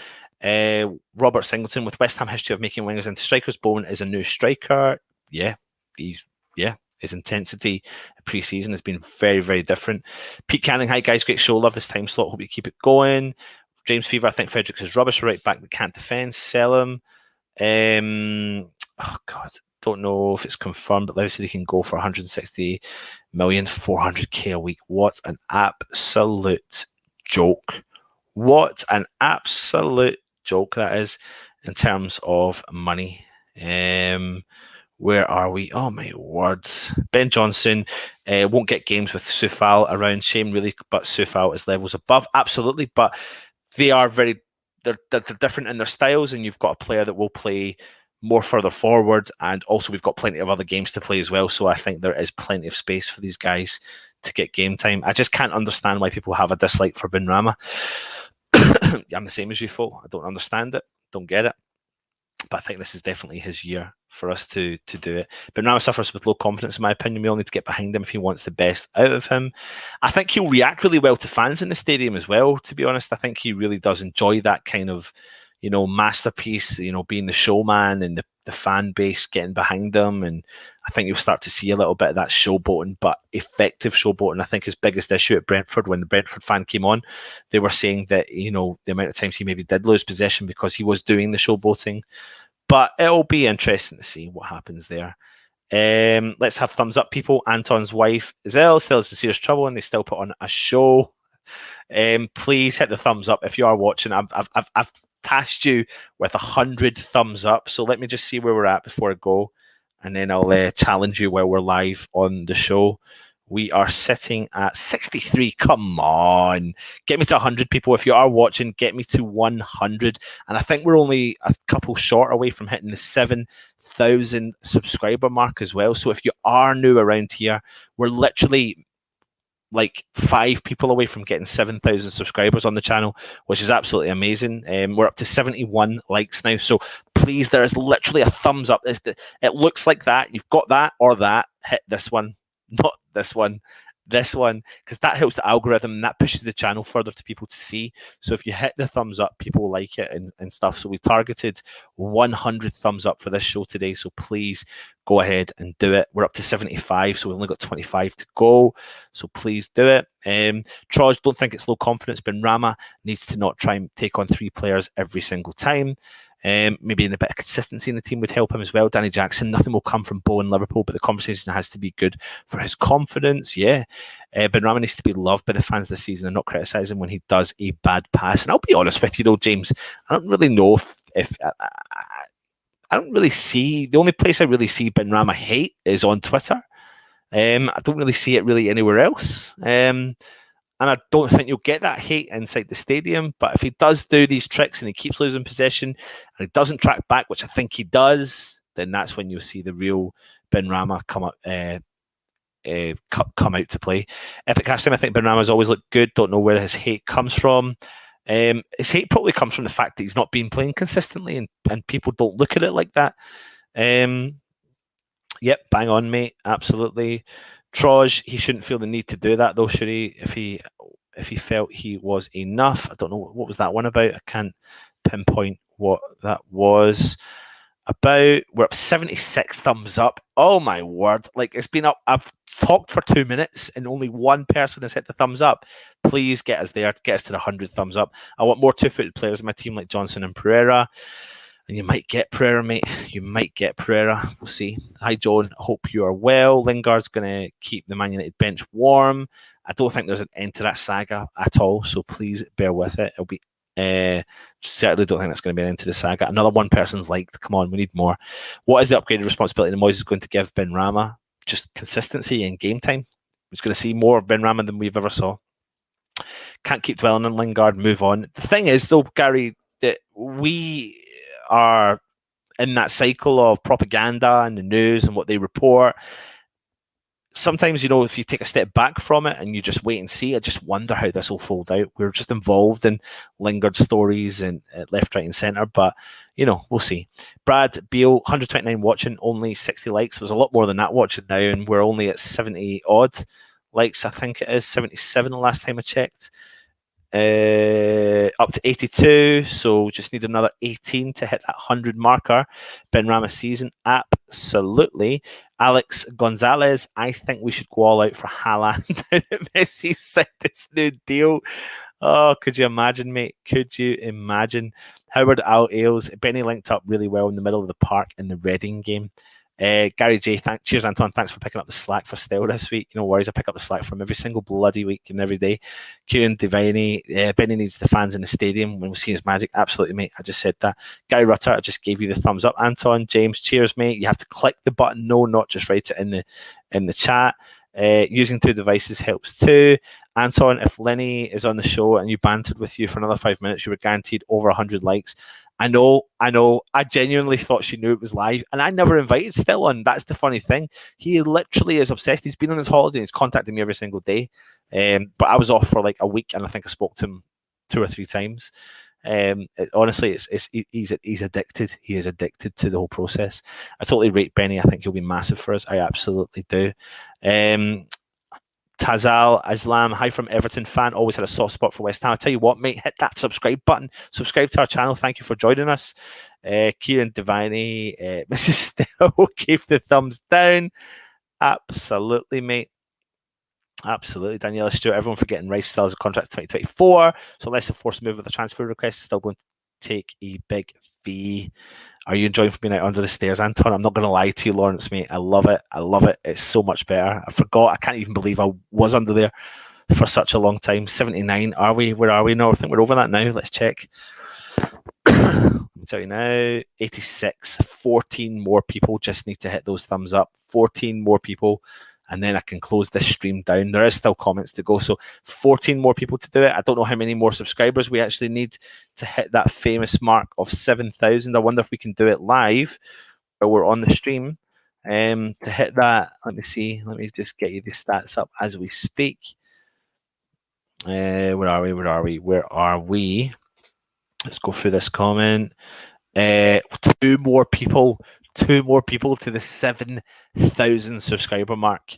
Robert Singleton, with West Ham history of making wingers into strikers, Bowen is a new striker. His intensity pre-season has been very, very different. Pete Canning, hi guys, great show, love this time slot, hope you keep it going. James Fever, I think Fredericks is rubbish, right back that can't defend, sell him. Oh god, don't know if it's confirmed, but Levy said he can go for 160 million, 400k a week. What an absolute joke. What an absolute joke that is in terms of money. Where are we? Oh my word. Ben Johnson won't get games with Soufal around. Shame really, but Soufal is levels above. Absolutely, but they are they're different in their styles, and you've got a player that will play more further forward, and also we've got plenty of other games to play as well, so I think there is plenty of space for these guys to get game time. I just can't understand why people have a dislike for Benrahma. I'm the same as you, Fo. I don't understand it, don't get it, but I think this is definitely his year for us to do it. But now suffers with low confidence, in my opinion. We all need to get behind him if he wants the best out of him. I think he'll react really well to fans in the stadium as well, to be honest. I think he really does enjoy that kind of, you know, masterpiece, you know, being the showman and the fan base getting behind him. And I think you'll start to see a little bit of that showboating, but effective showboating. I think his biggest issue at Brentford, when the Brentford fan came on, they were saying that, you know, the amount of times he maybe did lose possession because he was doing the showboating. But it'll be interesting to see what happens there. Let's have thumbs up, people. Anton's wife is still in serious trouble, and they still put on a show. Please hit the thumbs up if you are watching. I've tasked you with 100 thumbs up, so let me just see where we're at before I go. and then I'll challenge you while we're live on the show. We are sitting at 63. Come on. Get me to 100 people. If you are watching, get me to 100. And I think we're only a couple short away from hitting the 7,000 subscriber mark as well. So if you are new around here, we're literally like 5 people away from getting 7,000 subscribers on the channel, which is absolutely amazing. We're up to 71 likes now. So please, there is literally a thumbs up. It looks like that. You've got that or that. Hit this one. Not this one, because that helps the algorithm and that pushes the channel further to people to see. So if you hit the thumbs up, people will like it and stuff. So we targeted 100 thumbs up for this show today. So please go ahead and do it. We're up to 75, so we've only got 25 to go. So please do it. Troj, don't think it's low confidence. Benrahma needs to not try and take on 3 players every single time. Maybe in a bit of consistency in the team would help him as well. Danny Jackson, nothing will come from Bo in Liverpool, but the conversation has to be good for his confidence. Yeah. Benrahma needs to be loved by the fans this season and not criticise him when he does a bad pass. And I'll be honest with you though, James, I don't really know if I don't really see, the only place I really see Benrahma hate is on Twitter. I don't really see it really anywhere else. And I don't think you'll get that hate inside the stadium. But if he does do these tricks and he keeps losing possession and he doesn't track back, which I think he does, then that's when you'll see the real Benrahma come out to play. Epic Hashtag, I think Benrahma's always looked good. Don't know where his hate comes from. His hate probably comes from the fact that he's not been playing consistently and people don't look at it like that. Yep, bang on, mate. Absolutely. Troj, he shouldn't feel the need to do that though, should he? If he felt he was enough. I don't know, what was that one about? I can't pinpoint what that was about. We're up 76 thumbs up. Oh my word. Like, it's been up. I've talked for 2 minutes and only one person has hit the thumbs up. Please get us there. Get us to the 100 thumbs up. I want more 2-footed players in my team like Johnson and Pereira. And you might get Pereira, mate. You might get Pereira. We'll see. Hi, John. Hope you are well. Lingard's going to keep the Man United bench warm. I don't think there's an end to that saga at all, so please bear with it. It'll be certainly don't think that's going to be an end to the saga. Another one person's liked. Come on, we need more. What is the upgraded responsibility that Moyes is going to give Benrahma? Just consistency and game time. We're just going to see more of Benrahma than we've ever saw. Can't keep dwelling on Lingard. Move on. The thing is, though, Gary, that we are in that cycle of propaganda and the news and what they report. Sometimes, you know, if you take a step back from it and you just wait and see, I just wonder how this will fold out. We're just involved in Lingard stories and left, right, and centre, but you know, we'll see. Brad Beal, 129 watching, only 60 likes. There's a lot more than that watching now, and we're only at 70 odd likes. I think it is 77 the last time I checked. Up to 82, so just need another 18 to hit that 100 marker. Benrahma season, absolutely. Alex Gonzalez, I think we should go all out for Haaland. Messi signed this new deal. Oh, could you imagine, mate? Could you imagine? Howard Al Ailes, Benny linked up really well in the middle of the park in the Reading game. Gary J, cheers Anton, thanks for picking up the slack for Stell this week. No worries, I pick up the slack from every single bloody week and every day. Kieran Devaney, Benny needs the fans in the stadium when we see his magic. Absolutely, mate, I just said that. Gary Rutter, I just gave you the thumbs up. Anton, James, cheers, mate. You have to click the button, no, not just write it in the chat. Using 2 devices helps too. Anton, if Lenny is on the show and you bantered with you for another 5 minutes, you were guaranteed over 100 likes. I know. I genuinely thought she knew it was live, and I never invited Still on. That's the funny thing. He literally is obsessed. He's been on his holiday and he's contacted me every single day. But I was off for like a week, and I think I spoke to him 2 or 3 times. Honestly, he's addicted. He is addicted to the whole process. I totally rate Benny. I think he'll be massive for us. I absolutely do. Tazal Islam, hi from Everton fan, always had a soft spot for West Ham. I tell you what, mate, hit that subscribe button, subscribe to our channel. Thank you for joining us. Kieran Devaney, Mrs. Still gave the thumbs down. Absolutely, mate. Absolutely. Daniela Stewart, everyone forgetting Rice still has a contract 2024, so unless a forced move with a transfer request, is still going to take a big fee. Are you enjoying being out under the stairs, Anton? I'm not going to lie to you, Lawrence, mate. I love it. I love it. It's so much better. I forgot. I can't even believe I was under there for such a long time. 79, are we? Where are we now? I think we're over that now. Let's check. Let me tell you now, 86, 14 more people just need to hit those thumbs up. 14 more people, and then I can close this stream down. There is still comments to go, so 14 more people to do it. I don't know how many more subscribers we actually need to hit that famous mark of 7,000. I wonder if we can do it live while we're on the stream. To hit that, let me see. Let me just get you the stats up as we speak. Where are we? Let's go through this comment. Two more people to the 7,000 subscriber mark.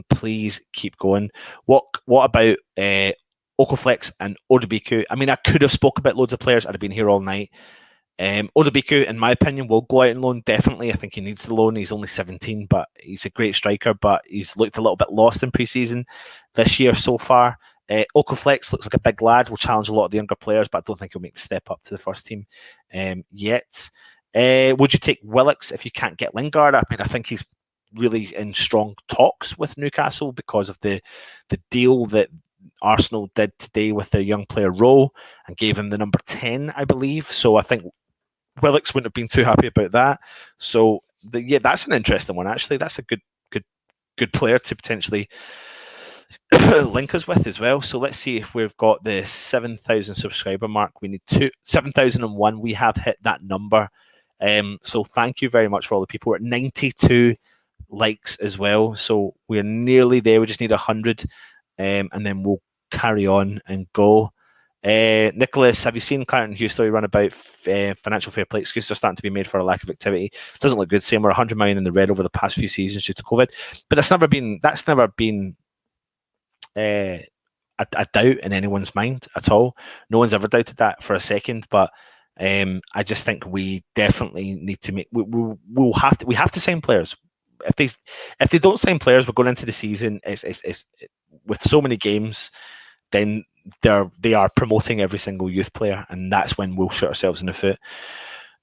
Please keep going. What about Okoflex and Odobiku? I mean, I could have spoke about loads of players. I'd have been here all night. Odobiku, in my opinion, will go out on loan, definitely. I think he needs the loan. He's only 17, but he's a great striker, but he's looked a little bit lost in pre-season this year so far. Okoflex looks like a big lad, will challenge a lot of the younger players, but I don't think he'll make the step up to the first team yet. Would you take Willox if you can't get Lingard? I mean, I think he's really in strong talks with Newcastle because of the deal that Arsenal did today with their young player Rowe and gave him the number 10, I believe. So I think Willox wouldn't have been too happy about that. So that's an interesting one, actually. That's a good player to potentially link us with as well. So let's see if we've got the 7,000 subscriber mark. We need 7,001. We have hit that number. So thank you very much for all the people. We're at 92 likes as well. So we're nearly there. We just need 100. And then we'll carry on and go. Nicholas, have you seen Clarence Hughes' story run about financial fair play? Excuses are starting to be made for a lack of activity. Doesn't look good. Saying we're 100 million in the red over the past few seasons due to COVID, but that's never been a doubt in anyone's mind at all. No one's ever doubted that for a second. But I just think we definitely need to make. We have to sign players. If they don't sign players, we're going into the season. It's with so many games, then they are promoting every single youth player, and that's when we'll shoot ourselves in the foot.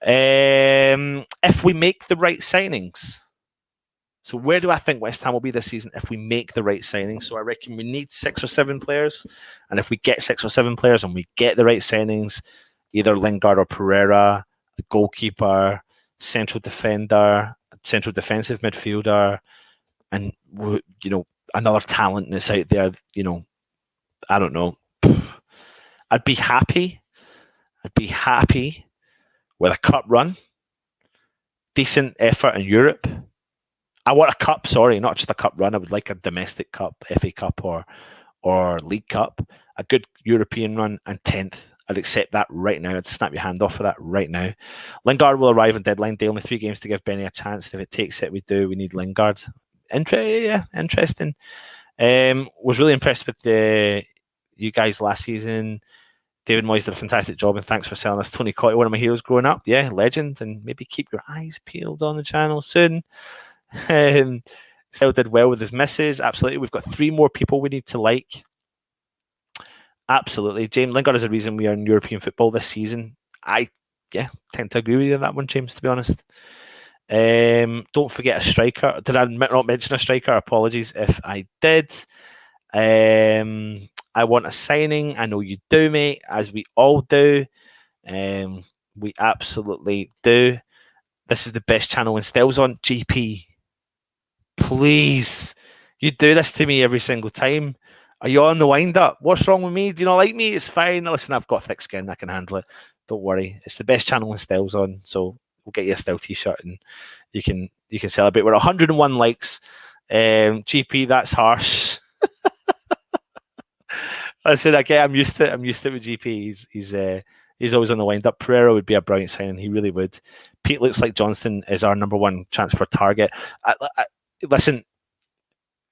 If we make the right signings, so where do I think West Ham will be this season if we make the right signings? So I reckon we need 6 or 7 players, and if we get 6 or 7 players and we get the right signings, either Lingard or Pereira, a goalkeeper, central defender, central defensive midfielder, and another talent that's out there, I don't know. I'd be happy with a cup run, decent effort in Europe. I want a cup, not just a cup run. I would like a domestic cup, FA Cup or League Cup, a good European run, and 10th. I'd accept that right now. I'd snap your hand off for that right now. Lingard will arrive on deadline day. Only 3 games to give Benny a chance. If it takes it, we do. We need Lingard. Interesting. Was really impressed with you guys last season. David Moyes did a fantastic job, and thanks for selling us Tony Cottee, one of my heroes growing up. Yeah, legend, and maybe keep your eyes peeled on the channel soon. Still did well with his misses. Absolutely. We've got 3 more people we need to like. Absolutely. James Lingard is the reason we are in European football this season. I tend to agree with you on that one, James, to be honest. Don't forget a striker. Did I not mention a striker? Apologies if I did. I want a signing. I know you do, mate, as we all do. We absolutely do. This is the best channel when Stell's on. GP, please. You do this to me every single time. Are you on the wind-up? What's wrong with me? Do you not like me? It's fine. Listen, I've got thick skin. I can handle it. Don't worry. It's the best channel when Stell's on. So we'll get you a Stell t-shirt and you can celebrate. We're at 101 likes. GP, that's harsh. Listen, again, I'm used to it with GP. He's always on the wind-up. Pereira would be a brilliant signing. He really would. Pete looks like Johnston is our number 1 transfer target. Listen,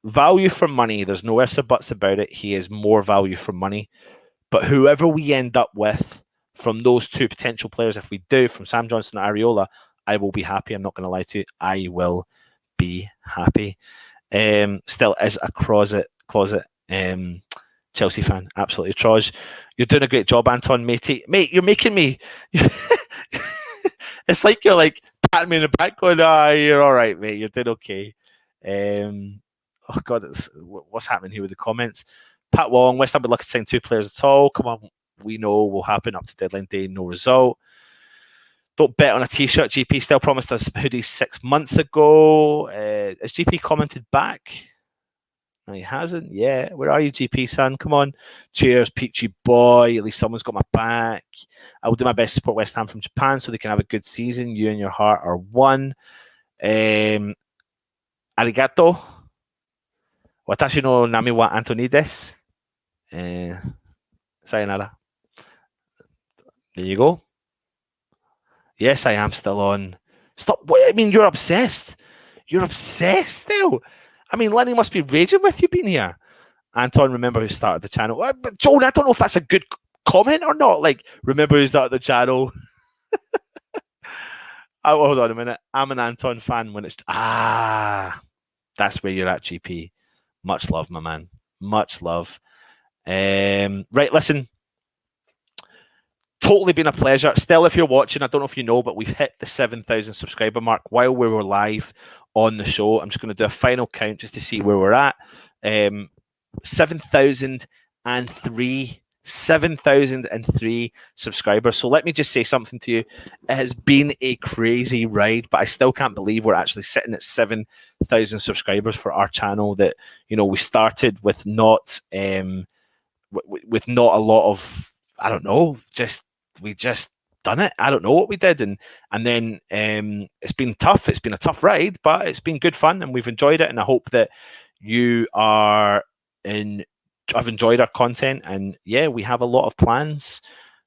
value for money, there's no ifs or buts about it. He is more value for money. But whoever we end up with from those 2 potential players, if we do, from Sam Johnson or Areola, I will be happy. I'm not going to lie to you. I will be happy. Still is a closet Chelsea fan. Absolutely. Troj, you're doing a great job, Anton, matey. Mate, you're making me... It's like you're like patting me in the back going, you're all right, mate. You're doing okay. Oh, God, what's happening here with the comments? Pat Wong, West Ham would look to sign 2 players at all. Come on, we know will happen up to deadline day, no result. Don't bet on a t-shirt. GP still promised us hoodies 6 months ago. Has GP commented back? No, he hasn't. Yeah, where are you, GP son? Come on. Cheers, Peachy boy. At least someone's got my back. I will do my best to support West Ham from Japan so they can have a good season. You and your heart are one. Arigato. Watashi no nami wa Anthony desu. Sayonara. There you go. Yes, I am still on. Stop. What, I mean, you're obsessed. You're obsessed still. I mean, Lenny must be raging with you being here. Anton, remember who started the channel. But Joan, I don't know if that's a good comment or not. Like, remember who started the channel. Oh, hold on a minute. I'm an Anton fan when it's... that's where you're at, GP. Much love, my man. Much love. Right, listen. Totally been a pleasure. Still, if you're watching, I don't know if you know, but we've hit the 7,000 subscriber mark while we were live on the show. I'm just going to do a final count just to see where we're at. 7,003 subscribers. So let me just say something to you. It has been a crazy ride, but I still can't believe we're actually sitting at 7,000 subscribers for our channel. That, you know, we started with not with not a lot of, I don't know, we just done it. I don't know what we did, and then it's been tough. It's been a tough ride, but it's been good fun, and we've enjoyed it. And I hope that you are I've enjoyed our content, and yeah, we have a lot of plans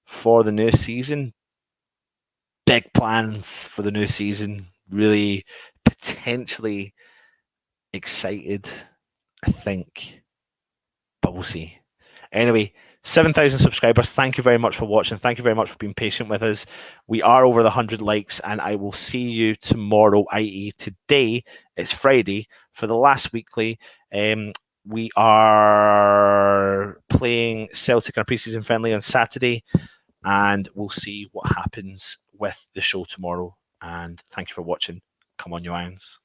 for the new season. Big plans for the new season. Really potentially excited, I think, but we'll see. Anyway, 7,000 subscribers. Thank you very much for watching. Thank you very much for being patient with us. We are over the 100 likes, and I will see you tomorrow, i.e. today. It's Friday for the last weekly. We are playing Celtic in a preseason friendly on Saturday, and we'll see what happens with the show tomorrow. And thank you for watching. Come on, you irons.